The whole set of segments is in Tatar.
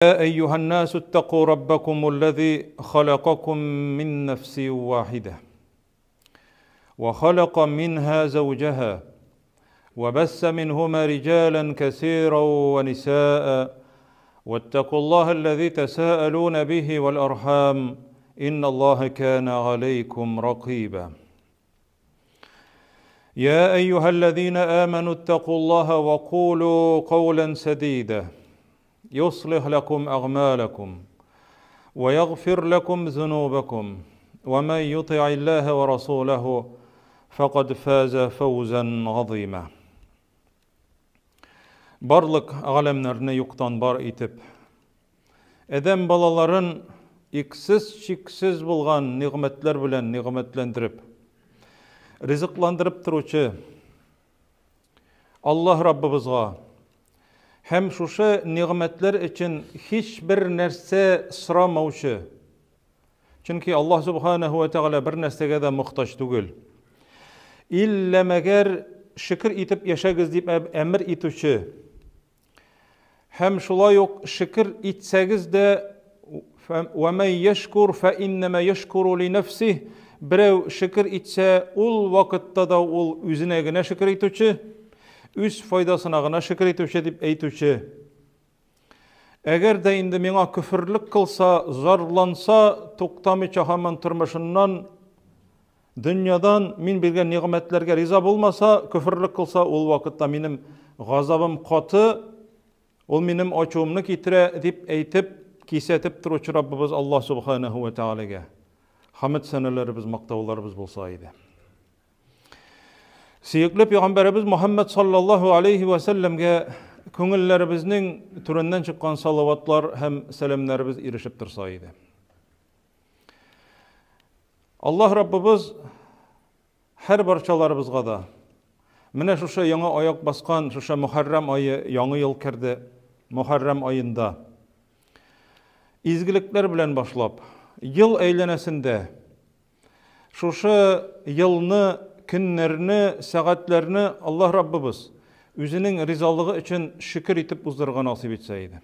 يا أيها الناس اتقوا ربكم الذي خلقكم من نفس واحدة وخلق منها زوجها وبث منهما رجالا كثيرا ونساء واتقوا الله الذي تساءلون به والأرحام إن الله كان عليكم رقيبا يا أيها الذين آمنوا اتقوا الله وقولوا قولا سديدا يصلح لكم أعمالكم ويغفر لكم ذنوبكم ومن يطع الله ورسوله فقد فاز فوزا عظيما. Барлык галәмнәрне юктан бар итеп, Адәм балаларын иксез-чиксез булган нигъмәтләр белән нигъмәтләндереп, ризыкландырып торучы Аллаһ Раббыбызга һәм шушы нигъмәтләр өчен һичбер нәрсә сорамаучы. Чөнки Аллаһ Субханаһу ва Тәгалә бер нәрсәгә дә мохтаҗ түгел. Илля мәгәр шөкер итеп яшәгез дип әмер итүче. Һәм шулай ук шөкер итсәгез дә ва ман яшкур фа иннама яшкуру ли нафсих. Берәү шөкер итсә, ул вакытта да ул үзенә генә шөкер итүче. Үз файдасына гына шөкер итүче дип әйтүче. Әгәр дә инде миңа күфрлек кылса, зарланса, туктамыйча һаман тормышыннан, дөньядан мин биргән нигъмәтләргә риза булмаса, күфрлек кылса, ул вакытта минем газабым каты, ул минем ачуымны китерә дип әйтеп, кисәтеп торучы Раббыбыз Аллаһ Субханаһу ва Тәгаләгә хәмд сәнәләребез, мактауларыбыз булса иде. Сөйекле Пәйгамбәребез Мөхәммәд саллаллаһу алейхи ва сәлләмгә күңелләребезнең түреннән чыккан салаватлар һәм сәламнәребез ирешеп торса иде. Аллаһ Раббыбыз һәр барчаларыбызга да менә шушы яңа аяк баскан, шушы Мөхәррәм айы, яңа ел керде, Мөхәррәм айында изгелекләр белән башлап, ел әйләнәсендә шушы елны, көннәрне, сәгатьләрне Аллаһ Раббыбыз үзенең ризалыгы өчен шөкер итеп уздырырга насыйп итсә иде.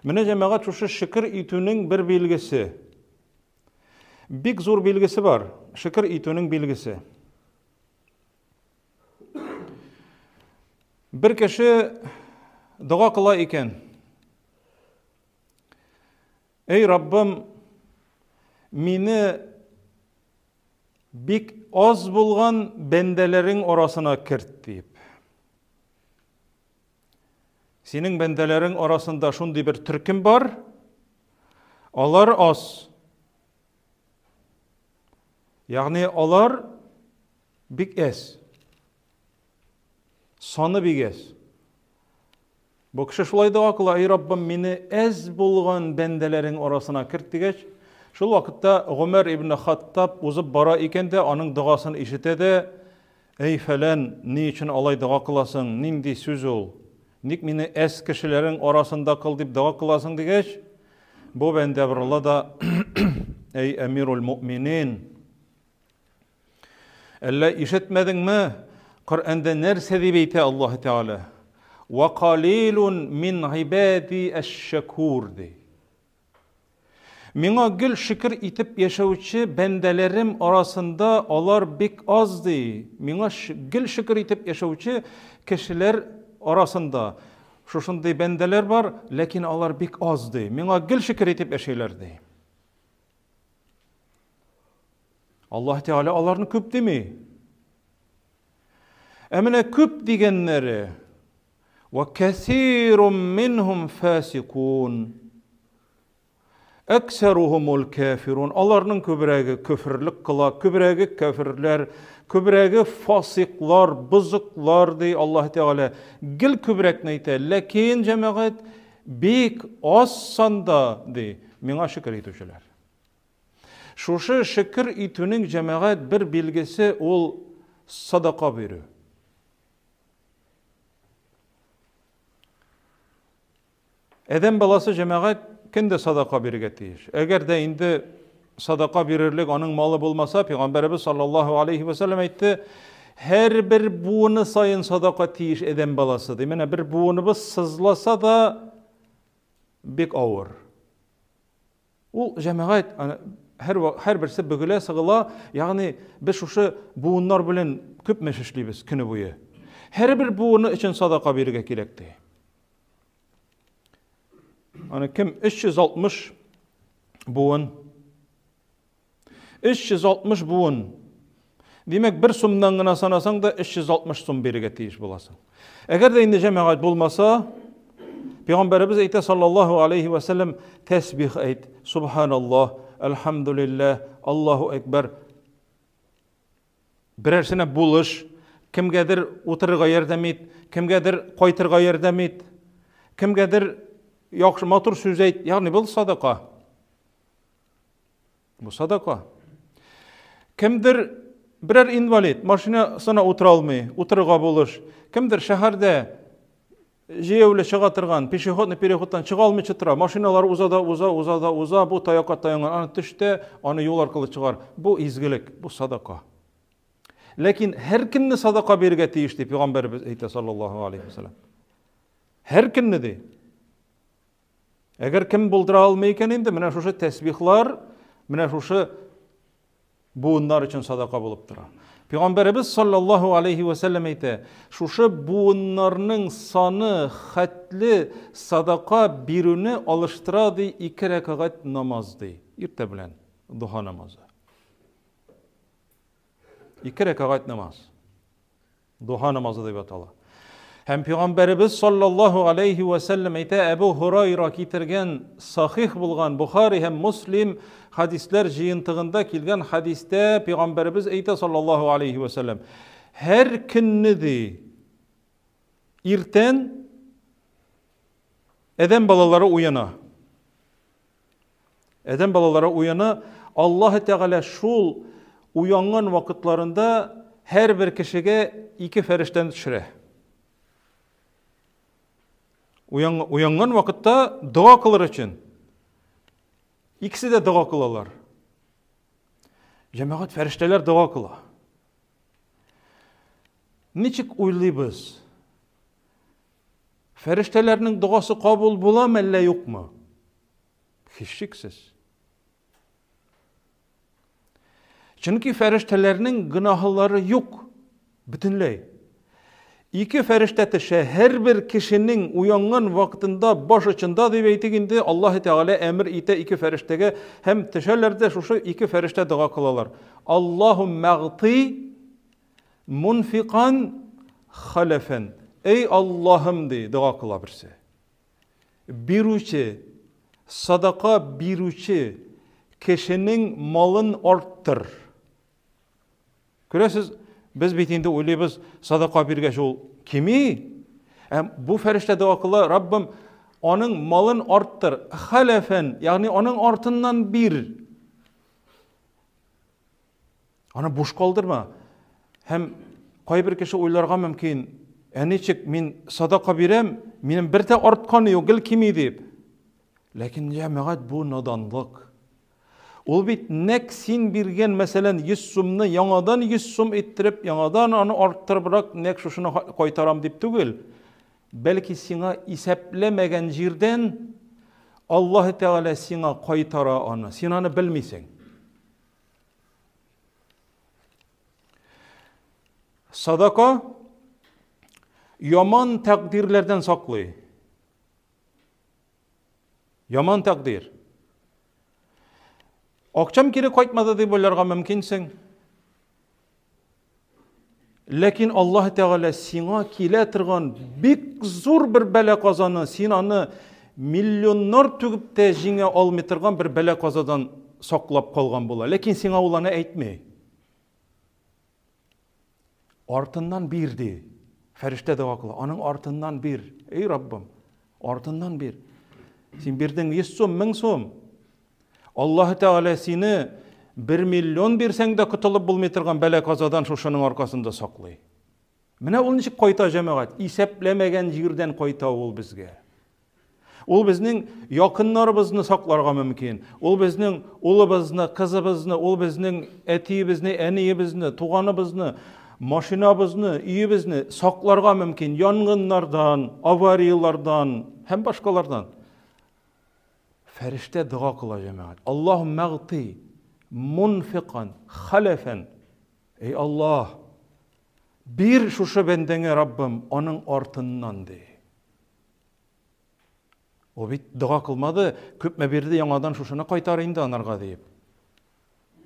Менә җәмәгать шушы шөкер итүнең бер билгесе, бик зур билгесе бар, шөкер итүнең билгесе. Бер кеше дуа кыла икән. Эй Раббым, мине бик аз булган бәндәләрең арасына керт дип. Синең бәндәләрең арасында шундый бер төркем бар, алар аз. Ягъни алар бик әз. Саны бик әз. Бу кеше шулай дуа кыла, эй Раббым, мине әз булган бәндәләрең арасына керт дигәч, шул вакытта Гомәр ибн Хаттаб узып бара икән дә, аның дугасын ишетә дә, эй фәлән, ни өчен алай дуа кыласың? Нинди сүз ул? Ник мине әз кешеләрең арасында кыл дип дуа кыласың дигәч, бу бәндә биралла да, эй Әмирул муъминин, әллә ишетмәдеңме? Коръәндә нәрсә дип әйтә Аллаһ Тәгалә? Ва қалилун мин ибади аш-шакур ди. Миңа гел шөкер итеп яшәүче бәндәләрем арасында алар бик аз ди. Миңа гел шөкер итеп яшәүче кешеләр арасында шушындый бәндәләр бар, ләкин алар бик аз ди. Миңа гел шөкер итеп яшәйләр ди. Аллаһ Тәгалә аларны күп дими. Ә менә күп дигәннәре ва кәсирун минһум фасикун. Әксәруһумул кафирун. Аларның күбрәге күфрлек кыла, күбрәге кафирләр, күбрәге фасиклар, бузыклар ди Аллаһ Тәгалә. Гел күбрәкне әйтә, ләкин җәмәгать бик аз санда ди. Миңа шөкер итүчеләр. Шушы шөкер итүнең җәмәгать бер билгесе ул садака бирү. Әдәм баласы җәмәгать кемдә садака бирергә тиеш? Әгәр дә инде садака бирерлек аның малы булмаса, Пәйгамбәрбез саллаллаһу алейхи ва сәллям әйтте, һәр бер буыны сайын садака тиеш әдәм баласы. Менә бер буыныбыз сызласа да, бик авыр. Ул җәмәгать һәр берсе бөгелә сыгыла, ягъни без шушы буыннар белән күп мәш эшлибез көне буе. Һәр бер буыны өчен садака бирергә кирәк ди. Аны кем 360 буын 360 буын. Демәк, 1 сумнан гына санасаң да 360 сум бирергә тиеш буласың. Әгәр дә инде җәмәгать булмаса, Пәйгамбәрбез әйтә саллаллаһу алейхи ва саллям, тәсбих әйт, субханаллаһ, әлхәмдүлилләһ, Аллаһу әкбәр. Берәрсенә булыш, кемгәдер утырырга ярдәм ит, кемгәдер кайтырга ярдәм ит, кемгәдер яхшы матур сүз әйт, ягъни бу садака. Бу садака. Кемдер берәр инвалид, машинасына утыра алмый, утырырга булыш, кемдер шәһәрдә җәяүле чыга торган, пешеходный переходтан чыга алмыйча тора, машиналар уза, бу таякка таянган, аны төштә, аны юл аркылы чыгар. Бу изгелек, бу садака. Ләкин һәр көнне садака бирергә тиеш ди Пәйгамбәрбез әйтә саллаллаһу алейхи ва саллям. Һәр көнне ди. Әгәр кем булдыра алмый икән инде, менә шушы тәсбихлар, менә шушы буыннар өчен садака булып тора. Пәйгамбәрбез саллаллаһу алейхи ва саллям әйтә, шушы буыннарның саны хәтле садака бирүне алыштыра ди 2 рәкъәт намаз ди. Иртә белән духа намазы. 2 рәкъәт намаз. Духа намазы дип атала. Һәм Пәйгамбәрбез саллаллаһу алейхи ва саллям әйтә, Әбу Хурайра китергән сахих булган Бухари һәм Муслим хадисләр җыентыгында килгән хадистә Пәйгамбәрбез әйтә саллаллаһу алейхи ва саллям, һәр көнне ди иртән адәм балалары уяна. Адәм балалары уяна, Аллаһ Тәгалә шул уянган вакытларында һәр бер кешегә 2 фәрештәне төшерә. Уянган вакытта дуа кылыр өчен. Икесе дә дуа кылалар. Җәмәгать фәрештәләр дуа кыла. Ничек уйлыйбыз? Фәрештәләрнең дуасы кабул буламы әллә юкмы? Һичшиксез. Чөнки фәрештәләрнең гынаһлары юк бөтенләй. 2 фәрештә төшә, һәр бер кешенең уянган вакытында баш очында дип әйтик инде, Аллаһ Тәгалә әмер итә 2 фәрештәгә, һәм төшәләр дә шушы 2 фәрештә дуа кылалар. Аллаһуммәгъти мунфиқан халафан. Эй Аллаһым ди дуа кыла берсе. Бирүче, садака бирүче кешенең малын арттыр. Күрәсез, biz bit инде уйлыйбыз, садака биргәч ул кими? Бу фәрештә дуа кыла, Раббым, аның малын арттыр. Халафан, ягъни аның артыннан бир. Аны буш калдырма. Һәм кайбер кеше уйларга мөмкин, ничек мин садака бирәм, минем бер дә артканы юк, гел кими дип. Ләкин җәмәгать бу наданлык. Ул бит нәк син биргән, мәсәлән, 100 сумны яңадан 100 сум иттереп, яңадан аны арттырыбрак нәк шушыны кайтарам дип түгел. Бәлки сиңа исәпләмәгән җирдән Аллаһ Тәгалә сиңа кайтара аны. Син аны белмисең. Садака яман тәкъдирләрдән саклый. Яман тәкъдир. Акчам кире кайтмады дип уйларга мөмкинсең. Ләкин Аллаһ Тәгалә сиңа килә торган бик зур бер бәла казаны, син аны миллионнар түгеп тә җиңә алмый торган бер бәла казадан саклап калган була. Ләкин сиңа ул аны әйтмәй. Артыннан бирди. Фәрештә дуа кыла. Аның артыннан бир. Эй Раббым, артыннан бир. Син бирдең 100 сум, 1000 сум. Аллаһ Тәгалә сине 1 миллион бирсәң дә котылып булмый торган бәла казадан шушының аркасында саклый. Менә ул ничек кайта җәмәгать? Исәпләмәгән җирдән кайта ул безгә. Ул безнең якыннарыбызны сакларга мөмкин. Ул безнең улыбызны, кызыбызны, ул безнең әтиебезне, әниебезне, туганыбызны, машинабызны, өебезне сакларга мөмкин янгыннардан, авариялардан һәм башкалардан. Ferişte dua kıla cemaat. Allahümme g'ti munfiqan halefen. Ey Allah, bir şuşa bendene Rabbim onun ortından de. O bit dua kılmadı, köpme birdi yanadan şuşunu qaytarayın da anarga deyip.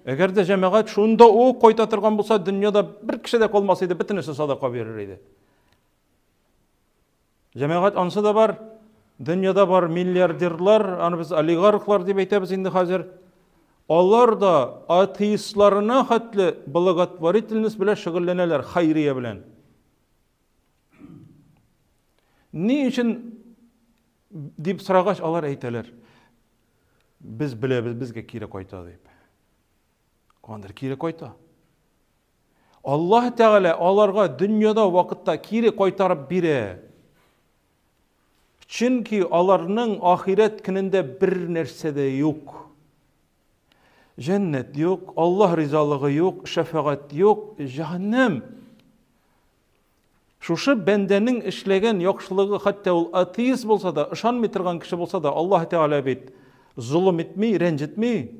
Eğer de cemaat şunda o koytatırgan bulsa dünyada bir kişi de olmasaydı bitinisi sadaka verirdi. Cemaat ansı da var, dünyada var milyarderler, anı biz oligarklar deyip aytamiz indi hazır. Onlar da ateistlarına hatlı благотворительность bilen şıgıllanırlar, hayriye bilen. Ni için deyip sıragaç alar aytalar. Biz bilemiz, bizge kire koyta deyip. Kandır kire koyta. Allah Teala alarga dünyada vakitta kire koytarıp bire. Çünkü alarının ahiret gününde bir nerse de yok. Cennet yok, Allah rizalığı yok, şefaat yok, cehennem. Şuşu bendenin işlegen yokşılığı hatta ol ateist bolsa da, ışanmay kişi bolsa da Allah Teala bit zulüm etmey, rencitmey.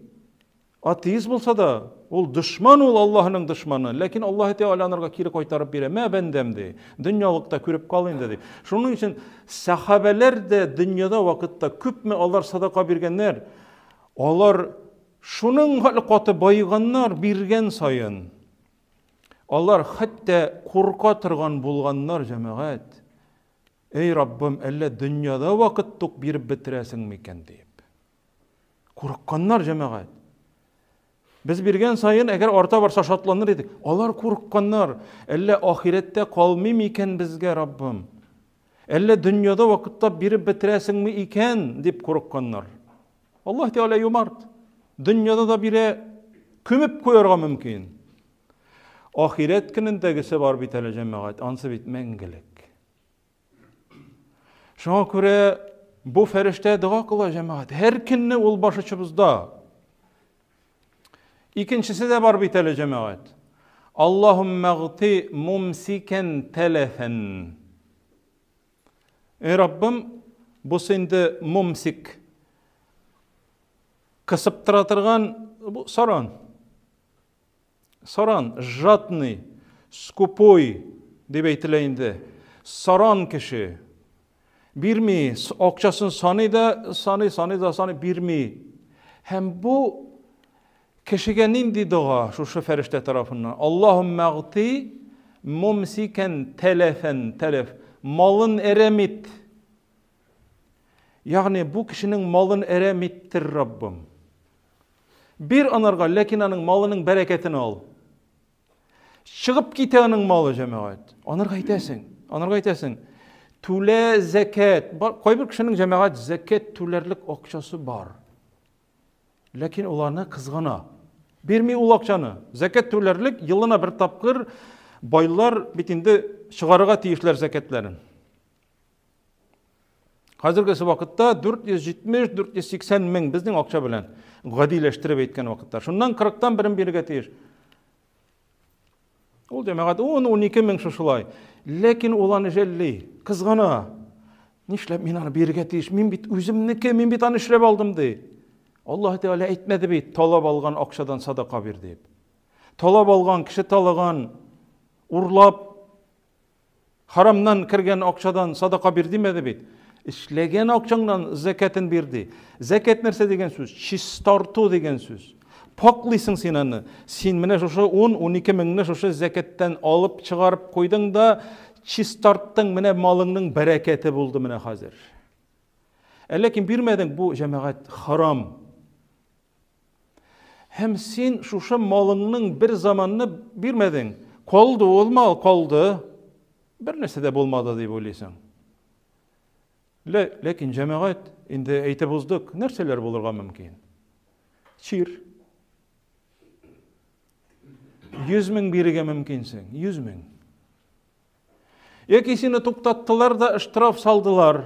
Ateist bolsa da ol düşman ol Allah'ın düşmanı. Lakin Allah Teala'nırga kiri koytarıp bire. Me bendemdi. Dünyalıkta körüp kalın dedi. Şunun için sahabeler de dünyada vakitte küp mi Allah sadaka birgenler. Onlar şunun halkatı bayıganlar birgen sayın. Onlar hatta korka tırgan bulganlar cemaat. Ey Rabbim elle dünyada vakittuk bir bitiresin miken deyip. Korkanlar cemaat. Biz birgen sayın eğer orta varsa şatlanır edik. Onlar korkanlar. Elle ahirette kalmayım iken bizge Rabbim. Elle dünyada vakitte biri bitiresin mi iken deyip korkanlar. Allah Teala yumart. Dünyada da bire kümüp koyarga mümkün. Ahiret günündegisi var bitele cemaat. Ansı bitmengelik. Şuna göre bu ferişte dua kıla cemaat. Her kinni ol başıçımızda. İkincisi de var bitele cemaat. Allahümme g'ti mumsiken telefen. Ey Rabbim bu sende mumsik kısıp tıratırgan bu saran. Saran, jatny, skupoy deyip aytileyindi. Saran kişi. Birmi, okçasın sanı da birmi. Hem bu kişiye nindi dua şu ferişte tarafından. Allahümme g'ti mumsiken telef. Malın eremit. Yani bu kişinin malın eremittir Rabbim. Bir anarga lakin anın malının bereketini al. Çıgıp gite anın malı cemaat. Anarga aytasın. Tüle zekat. Koy bir kişinin cemaat zekat tülerlik okçası var. Lakin ularına kızgana. Birmi ul okçanı. Zekat tülerlik yılına bir tapkır baylar bitinde çıgarıga tiyişler zekatlerin. Hazırgısı vakitta 470-480 min bizden okça bilen gadileştirip etken vakitler. Şundan 40'tan birin biriga tiyiş. Ol cemaat 10-12 min şuşulay. Lakin ulanı jelli, kızgana. Nişlep min anı biriga tiyiş, min bit üzümnike, min bit anı işlep aldım dey. Allah Teala etmedi bit, talab algan okçadan sadaka bir deyip. Talab algan, kişi talagan, urlap, haramdan kirgen okçadan sadaka bir demedi bit. İşlegen okçandan zeketin birdi. Zeket nerse degen söz? Çistartu degen söz. Paklısın sen anı. Sen mine şoşu 10-12 minne şoşu zeketten alıp çıkarıp koydun da çistarttın mine malının bereketi buldu mine hazır. Lakin bilmedin bu cemaat haram. Hem sen şoşu malının bir zamanını bilmedin. Koldu olma koldu. Bir nese de bulmadı diye böyleysen. Lakin cemaat indi eyti bozduk. Nerseler bulurga mümkün? Çir. 100 min birige mümkünsin. 100 min. Ekisini tuktattılar da iştiraf saldılar.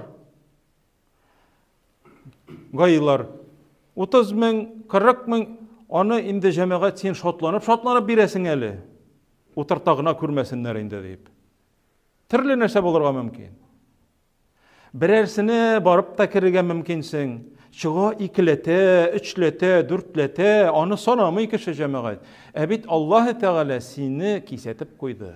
Gayılar. 30 min, 40 min. Onu indi cemaat sen şotlanıp biresin eli. Utartağına kürmesinler indi deyip. Türlü nerse bulurga mümkün. Birersine barıp da kirige mümkünsin. çığa ikilete, üçlete, dürtlete, onu sanamay kişi cemaat. Bit Allah Teala seni kisetip koydu.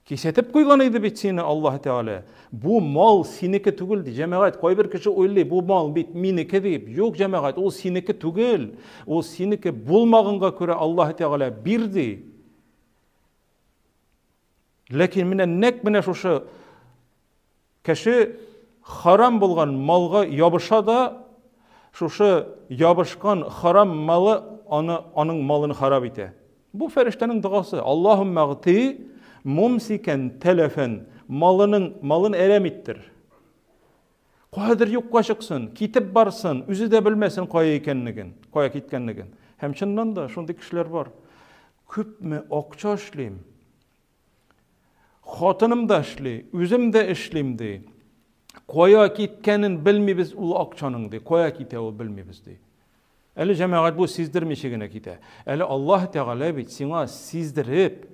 Kisetip koygan idi bit seni Allah Teala. Bu mal seniki tugul cemaat. Koy bir kişi öyle bu mal bit miniki deyip. Yok cemaat, o seniki tugul. O seniki bulmağınga göre Allah Teala birdi. Lakin mine şuşu kişi haram bulgan malga yabışa da şuşu yabışkan haram malı onun malını harap ite. Bu feriştenin duası. Allahümme g'ti mumsiken telefen malın eremittir. Koyadır yok kaşıksın, kitip barsın, üzü de bilmesin koya kitkenligin. Hem çından da şundi kişiler var. Küp mü okça işleyim. Xotınım da işli, üzüm de işliyim dey. Koya kitkenin bilmeyiz ulu akçanın dey. Koya kite o bilmeyiz dey. Eli cemaat bu sizdirmişigine kite. Eli Allah Teala bit sina sizdirip,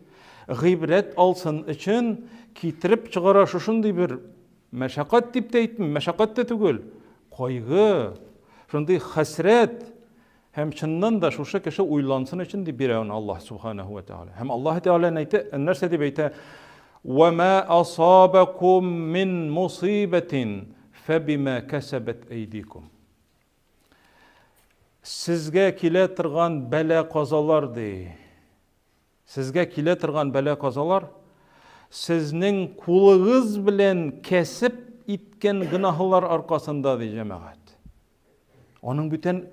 gıybret alsın için kitirip çıgara şuşunday bir meşakkat dip deytmi, meşakkat de tügül. Koygu, şunday hasret, hem çından da şuşa kişi uylansın için de bireun Allah Subhanahu ve Teala. Hem Allah Teala neyte, nerse de beyte, وَمَا أَصَابَكُمْ مِنْ مُصِيبَةٍ فَبِمَا كَسَبَتْ اَيْدِيكُمْ. Sizge kile tırgan bela kazalar dey. Sizge kile tırgan bela kazalar, sizning kulığız bilen kesip itken günahlar arkasında dey cemaat. Onun bütün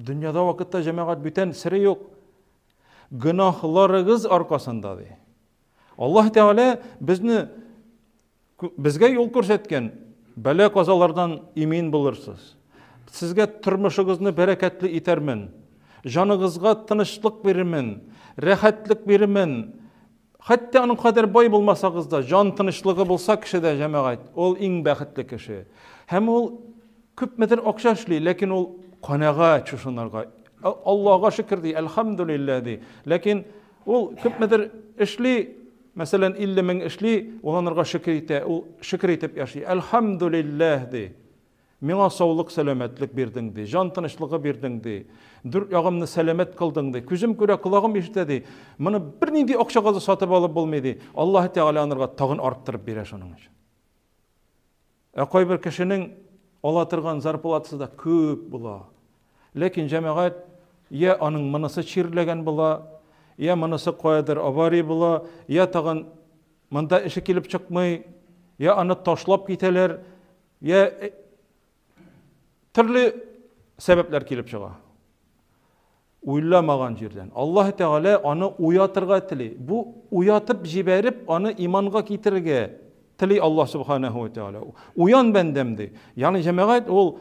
dünyada vakitte cemaat bütün siri yok. Günahlarınız arkasında dey. Allah Teala bizge yol ko'rsatgan bela kazalardan emin bulursiz. Sizge turmuşunuzni bereketli itermin. Canınızga tınışlık verimin. Rahatlık verimin. Hatta onun kadar boy bulmasağız da can tınışlığı bulsa kişide cemaat. Ol en baxtli kişi. Hem ol köpmedir okşaşlı. Lakin ol kanağa çuşunlarga. Allah'a şükür dey. Elhamdülillah dey. Lakin ol köpmedir işli. Mesela 50 min işli. Olanlarga şükür etip yaşay. Elhamdülillah dey. Mena sağlık selametlik birdin dey. Can tınışlığı birdin dey. Dür yağımını selamet kıldın dey. Küzüm göre kulağım işte dey. Bunu bir neydi okşağızı satıp alıp bulmaydı. Allah Teala onlarga tağın arttırıp bire şunun için. Koy bir kişinin olatırgan zarpalatısı da köp bula. Lakin cemaat ya onun mınısı çirlegen bula, ya mınısı koyadır avari bula, ya tağın mında işi kelip çıkmay, ya onu taşlap giteler, ya türlü sebepler kelip çığa. Uylamagan yerden. Allah Teala onu uyatırga tili. Bu uyatıp jiberip onu imanga kitirge tili Allah Subhanahu ve Teala. Uyan bendemdi. Yani cemaat ol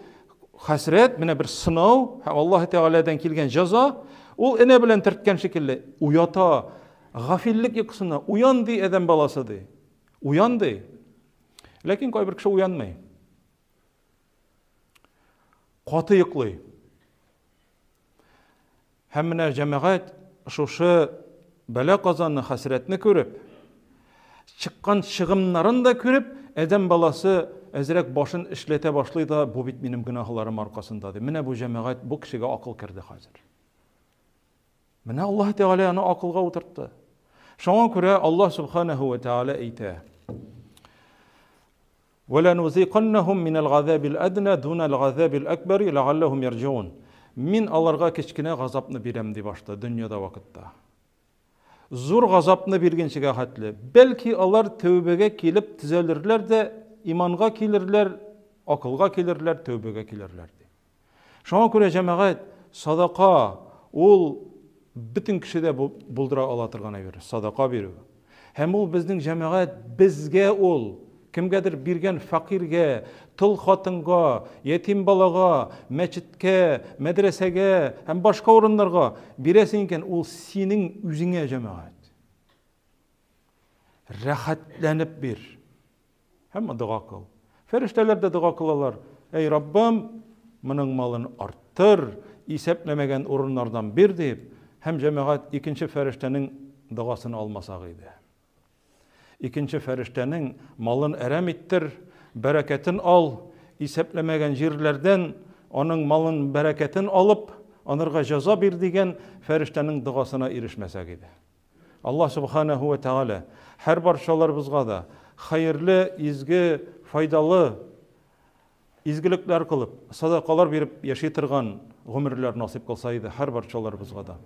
hasret, mine bir sınav, Allah Teala'dan kelgen jaza, ol ene bilen tirtken şekilde uyata, gafillik yıkısına, uyan dey eden balası dey. Uyan dey. Lakin koy bir kişi uyanmay. Katı yıklay. Hemmine cemaat şuşu bela kazanını hasretini körüp, çıkkan çıgımların da körüp, eden balası ezrek başın işlete başlıydı, bu bit benim günahlarım arkasındadır. Mine bu cemaat bu kişiye akıl kirdi hazır. Mine Allah Teala onu akılga oturttu. Şuna göre Allah Subhanahu ve Teala eyte. وَلَنُذِيقَنَّهُمْ مِنَ الْغَذَابِ الْأَدْنَى دُونَ الْغَذَابِ الْأَكْبَرِ لَعَلَّهُمْ يَرْجِعُونَ. Min alarga keçkine gazapını birem di başta dünyada vakitte. Zor gazapını birgençige hatli. Belki alar tövbege kelip tüzelirler de imanga kelirler, akılga kelirler, tövbege kelirler. Şuna göre cemaat sadaka ol bütün kişide buldura alatırgana verir. Sadaka veriyor. Hem ol bizning cemaat bizge ol. Kimgedir birgen fakirge, tıl xatınga, yetim balaga, meçitke, medresege, hem başka orunlarga biresinken ol senin üzüne cemaat. Rahatlanıp bir. Hem dua kıl. Ferişteler de dua kılalar. Ey Rabbim, mının malını arttır, iseplemegen orunlardan bir deyip, hem cemaat ikinci feriştenin duasını almasağıydı. İkinci feriştenin malın erem ittir, bereketin al, исәпләмәгән җирләрдән аның малын, бәрәкәтен алып, анырга җәза бир дигән фәрештәнең дуасына ирешмәсәк иде. Аллаһ субханаһу ва тааля һәр барчаларыбызга да хәерле, изге, файдалы изгелекләр кылып, садакалар биреп яши торган гомерләр насип кылса иде һәр барчаларыбызга да.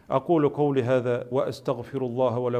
Aqulu qawli hadha wa astaghfirullah wa